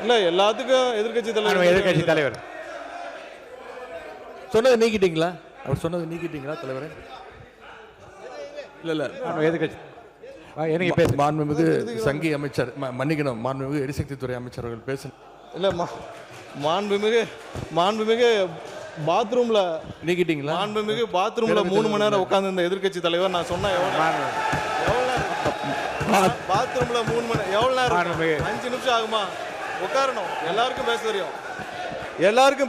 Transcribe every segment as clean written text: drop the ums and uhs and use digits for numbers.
இல்ல எல்லாத்துக்கும் எதிர்க்கட்சி தலைவர் எதிர்க்கட்சி தலைவர் சொன்னதை நீக்கிட்டீங்களா? அவர் சொன்னதை நீக்கிட்டீங்களா தலைவரே? இல்ல எதிர்க்கட்சி மாண்புமிகு சங்கி அமைச்சர் மன்னிக்கணும், மாண்புமிகு எரிசக்தி துறை அமைச்சர் அவர்கள் பேச இல்ல மாண்புமிகு பாத்ரூம்ல நீக்கிட்டீங்களா? மாண்புமிகு பாத்ரூம்ல 3 மணி நேரம் உட்கார்ந்து இந்த எதிர்க்கட்சி தலைவர் நான் சொன்னா பாத்ரூம்ல 3 மணி எவ்வளவு நேரம்? 5 நிமிஷம் ஆகுமா? உட்காரணும். எல்லாருக்கும்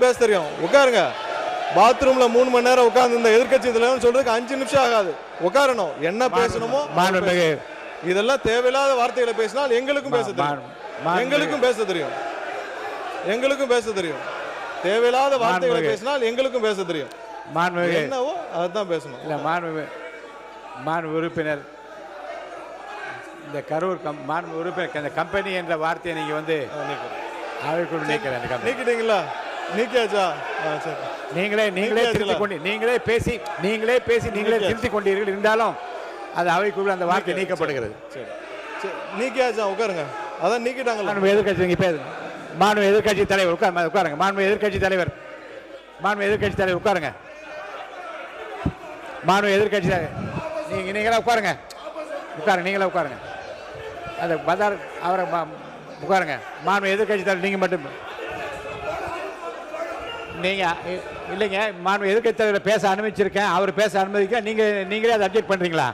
பேச தெரியும். உட்காருங்க. பாத்ரூம்ல 3 மணி நேரம் உட்கார்ந்து இந்த எதிர்க்கட்சி தலைவர் சொல்றதுக்கு 5 நிமிஷம் ஆகாது. உட்காரணும். என்ன பேசணுமோ இதெல்லாம் தேவையில்லாத வார்த்தைகளை பேசினால் எங்களுக்கும் பேச தெரியும். தேவையில்லாத வார்த்தைகளை பேசினால் எங்களுக்கும் பேச தெரியும். என்னவோ அதுதான் பேசணும். இல்ல மாண்பு உறுப்பினர் இந்த கரூர் மாண்பு உறுப்பினர் இந்த கம்பெனி என்ற வார்த்தையை நீங்க வந்து அவைக்குள் நீக்கிட்டீங்களா? நீக்கியாச்சா? சரி. நீங்களே திருத்திக் கொண்டீர்கள். இருந்தாலும் அது அவைக்குள் அந்த வார்த்தை நீக்கப்படுகிறது. நீக்கியாச்சா? உட்காருங்க. அதான் நீக்கிட்டாங்க. எதிர்கட்சி நீங்க பேசுங்க. மாண்பு எதிர்கட்சி தலைவர் உட்காருங்க. மாண்பு எதிர்கட்சி தலைவர் உட்காருங்க. மாண்பு எதிர்கட்சி நீங்களே உட்காருங்க. நீங்களே உட்காருங்க. அது பதார் அவரை உட்காருங்க. மாண்பு எதிர்கட்சி தலைவர் நீங்க மட்டும் நீங்க இல்லைங்க. மாண்பு எதிர்க்கட்சி தலைவரை பேச அனுமதிச்சிருக்கேன். அவர் பேச அனுமதிக்க நீங்களே அதை அப்டேட் பண்றீங்களா?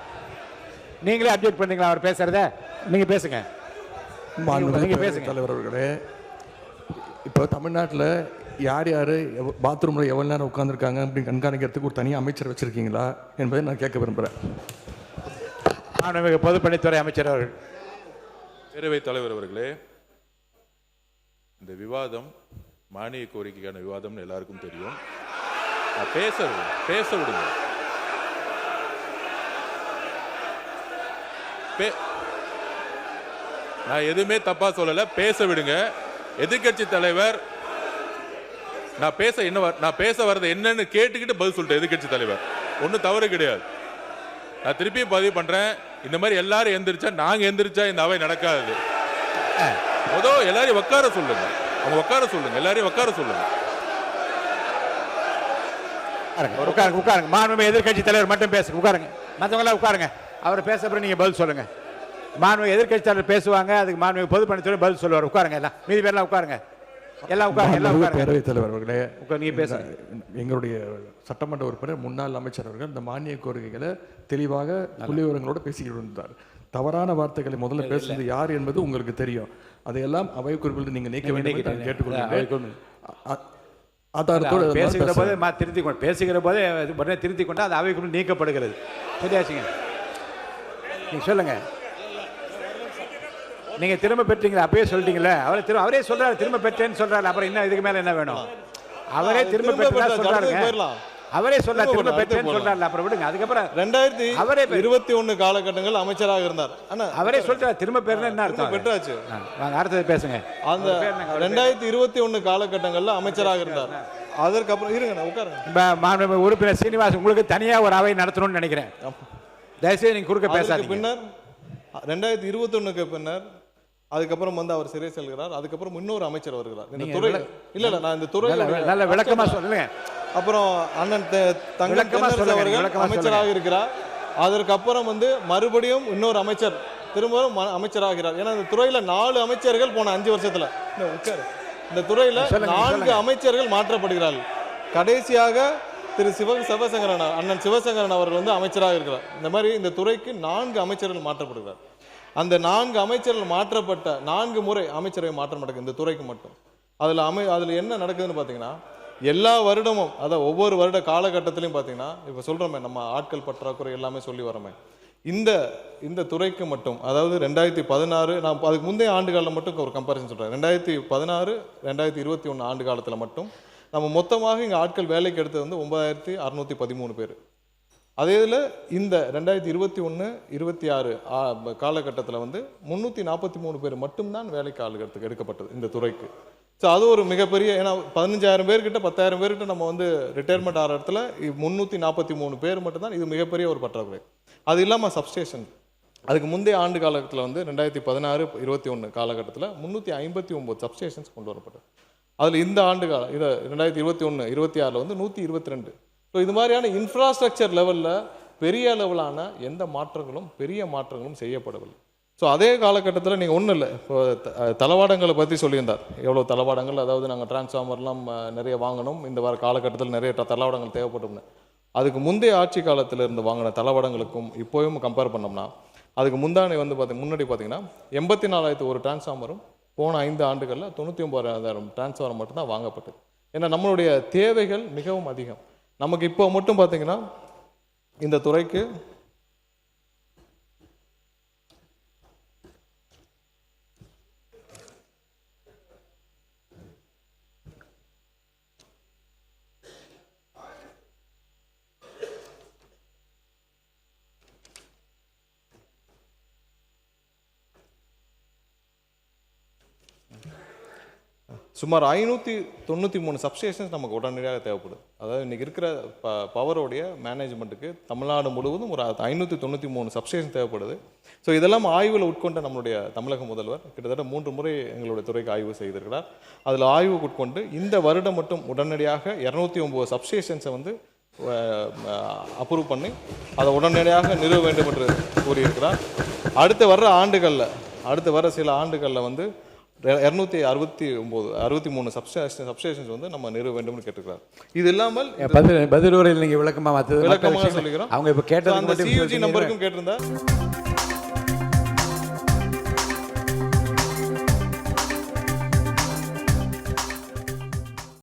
அவர் பேசுறத நீங்க பேசுங்க. தலைவர் அவர்களே, இப்போ தமிழ்நாட்டில் யார் பாத்ரூமில் எவ்வளோ நேரம் உட்காந்துருக்காங்க அப்படின்னு கண்காணிக்கிறதுக்கு ஒரு தனியாக அமைச்சர் வச்சிருக்கீங்களா என்பதை நான் கேட்க விரும்புகிறேன். பொதுப்பணித்துறை அமைச்சர் அவர்கள். பேரவைத் தலைவர் அவர்களே, இந்த விவாதம் மானிய கோரிக்கைக்கான விவாதம்னு எல்லாருக்கும் தெரியும். பேச விடுங்க. நான் எதுவுமே தப்பா சொல்லல. பேச விடுங்க. எதிர்க்கட்சி தலைவர் நான் பேச வர்றது என்னன்னு கேட்டுக்கிட்டு பதில் சொல்லிட்டேன். எதிர்க்கட்சி தலைவர் ஒன்றும் தவறு கிடையாது. நான் திருப்பியும் பதிவு பண்றேன். இந்த மாதிரி எல்லாரும் எந்திரிச்சா நாங்க எந்திரிச்சா இந்த அவை நடக்காது. எல்லாரையும் உட்கார சொல்லுங்க. எல்லாரையும் உட்கார சொல்லுங்க. உட்காருங்க. மாண்புமிகு எதிர்க்கட்சி தலைவர் மட்டும் பேசுங்க. உட்காருங்க. மற்றவங்களாம் உட்காருங்க. அவர் பேச அப்புறம் நீங்க பதில் சொல்லுங்க. மாண்புமிகு எதிர்க்கட்சி தலைவர் பேசுவாங்க. அதுக்கு மாண்புமிகு பொதுப்பணித்துறை பதில் சொல்லுவார். உட்காருங்க. எல்லாம் மீதி பேர்லாம் உட்காருங்க. பேரவைத் தலைவர் அவர்களே, நீங்க பேசுங்க. எங்களுடைய சட்டமன்ற உறுப்பினர் முன்னாள் அமைச்சர் அவர்கள் இந்த மானிய கோரிக்கைகளை தெளிவாக புள்ளிவிவரங்களோட பேசிக்கிட்டு இருந்தார். தவறான வார்த்தைகளை முதல்ல பேசுறது யார் என்பது உங்களுக்கு தெரியும். அதையெல்லாம் அவை குறிப்பில் நீங்க நீக்க வேண்டும் கேட்டுக்கொள்கிறேன். பேசுகிற போதே உடனே திருத்திக் கொண்டு அது அவைக்குள் நீக்கப்படுகிறது. சரியாச்சுங்க. நீங்க சொல்லுங்க. நீங்க திரும்ப பெற்றீங்களா? அப்பயே சொல்லிட்டீங்களே. அவரே சொல்றாரு திரும்ப பெற்றேன்னு சொல்றாரு. அப்புறம் என்ன இதுக்கு மேல என்ன வேணும்? அவரே திரும்ப பெற்றா சொல்றாருங்க. அவரே சொல்றாரு திரும்ப பெற்றேன்னு சொல்றாரு. அப்புறம் விடுங்க. அதுக்கப்புறம் 2021 காலகட்டங்கள் அமைச்சராக இருந்தார். அவரே சொல்றாரு திரும்ப பெறல என்ன அர்த்தம்? பெற்றாச்சு. வாங்க அடுத்தது பேசுங்க. அந்த 2021 காலகட்டங்கள்ல அமைச்சராக இருந்தார். அதற்கப்புறம் இருங்க உட்காருங்க. உறுப்பினர் சீனிவாசன் உங்களுக்கு தனியா ஒரு அவை நடத்தணும்னு நினைக்கிறேன். தயவுசெய்து நீங்க குறுக்க பேசாதீங்க. பின்னர் 2021க்கு பின்னர் அதுக்கப்புறம் அவர் சிறை செல்கிறார். அதுக்கப்புறம் இன்னொரு அமைச்சர் வருகிறார். இந்த துறையில நான் இந்த துறையில நல்ல விளக்கமா சொல்லுங்க. அப்புறம் அண்ணன் தங்கம் அவர்கள் அமைச்சராக இருக்கிறார். அதற்கப்புறம் மறுபடியும் இன்னொரு அமைச்சர் திரும்பவும் அமைச்சராகிறார். ஏன்னா இந்த துறையில 4 அமைச்சர்கள் போன 5 வருஷத்துல இந்த துறையில 4 அமைச்சர்கள் மாற்றப்படுகிறார்கள். கடைசியாக திரு அண்ணன் சிவசங்கரன் அவர்கள் அமைச்சராக இருக்கிறார். இந்த மாதிரி இந்த துறைக்கு 4 அமைச்சர்கள் மாற்றப்படுகிறார். அந்த 4 அமைச்சர்கள் மாற்றப்பட்ட 4 முறை அமைச்சரவை மாற்றம் நடக்குது இந்த துறைக்கு மட்டும். அதுல என்ன நடக்குதுன்னு பாத்தீங்கன்னா, எல்லா வருடமும் ஒவ்வொரு வருட காலகட்டத்திலையும் பாத்தீங்கன்னா, இப்ப சொல்றோமே நம்ம ஆட்கள் பற்றாக்குறை எல்லாமே சொல்லி வரமே, இந்த துறைக்கு மட்டும், அதாவது 2016 நான் அதுக்கு முந்தைய ஆண்டு காலம் மட்டும் ஒரு கம்பேரிசன் சொல்றேன். 2016 2021 ஆண்டு காலத்துல மட்டும் நம்ம மொத்தமாக இங்க ஆட்கள் வேலைக்கு எடுத்தது 9613 பேர். அதே இதில் இந்த 2021 26 காலகட்டத்தில் 343 பேர் மட்டும்தான் வேலைக்கு ஆளுகிறதுக்கு எடுக்கப்பட்டது இந்த துறைக்கு. ஸோ அது ஒரு மிகப்பெரிய, ஏன்னா 15,000 பேர்கிட்ட 10,000 பேர்கிட்ட நம்ம ரிட்டையர்மெண்ட் ஆகிற இடத்துல 343 பேர் மட்டும்தான். இது மிகப்பெரிய ஒரு பற்றாக்குறை. அது இல்லாமல் சப்ஸ்டேஷன், அதுக்கு முந்தைய ஆண்டு காலகட்டத்தில் வந்து 2016-21 காலகட்டத்தில் 359 சப்ஸ்டேஷன்ஸ் கொண்டு வரப்பட்டது. அதில் இந்த ஆண்டு காலம் இதை 2021-26 வந்து 122. ஸோ இது மாதிரியான இன்ஃப்ராஸ்ட்ரக்சர் லெவலில் பெரிய லெவலான எந்த மாற்றங்களும் பெரிய மாற்றங்களும் செய்யப்படவில்லை. ஸோ அதே காலகட்டத்தில் நீங்கள் ஒன்றும் இல்லை, இப்போ தளவாடங்களை பற்றி சொல்லியிருந்தார். எவ்வளோ தளவாடங்கள், அதாவது நாங்கள் டிரான்ஸ்ஃபார்மர்லாம் நிறைய வாங்கணும், இந்த வார காலகட்டத்தில் நிறைய தளவாடங்கள் தேவைப்படும்னு. அதுக்கு முந்தைய ஆட்சி காலத்தில் இருந்து வாங்கின தளவாடங்களுக்கும் இப்போயும் கம்பேர் பண்ணோம்னா, அதுக்கு முன்னாடி பார்த்தீங்கன்னா 84,000 ஒரு டிரான்ஸ்ஃபார்மரும் போன 5 ஆண்டுகளில் 99,000 டிரான்ஸ்ஃபார்மர் மட்டும்தான் வாங்கப்பட்டது. ஏன்னா நம்மளுடைய தேவைகள் மிகவும் அதிகம். நமக்கு இப்போ மட்டும் பார்த்தீங்கன்னா இந்த துறைக்கு சுமார் 593 சப்ஸ்டேஷன்ஸ் நமக்கு உடனடியாக தேவைப்படுது. அதாவது இன்றைக்கி இருக்கிற பவரோடைய மேனேஜ்மெண்ட்டுக்கு தமிழ்நாடு முழுவதும் ஒரு 593 சப்ஸ்டேஷன் தேவைப்படுது. ஸோ இதெல்லாம் ஆய்வில் உட்கொண்ட நம்மளுடைய தமிழக முதல்வர் கிட்டத்தட்ட 3 முறை எங்களுடைய துறைக்கு ஆய்வு செய்திருக்கிறார். அதில் ஆய்வுக்கு உட்கொண்டு இந்த வருடம் மட்டும் உடனடியாக 209 சப்ஸ்டேஷன்ஸை வந்து அப்ரூவ் பண்ணி அதை உடனடியாக நிறுவ வேண்டும் என்று கூறியிருக்கிறார். அடுத்து வர சில ஆண்டுகளில் வந்து 263 சப்ஸ்டேஷன்ஸ் வந்து நம்ம நிறுவ வேண்டும் கேட்டுக்கிறார். இது இல்லாமல் பதில் உரையில் நீங்கள் விளக்கமாக சொல்லிக்கிறோம். அவங்க இப்போ கேட்ட அந்த CUG நம்பருக்கும் கேட்டிருந்தா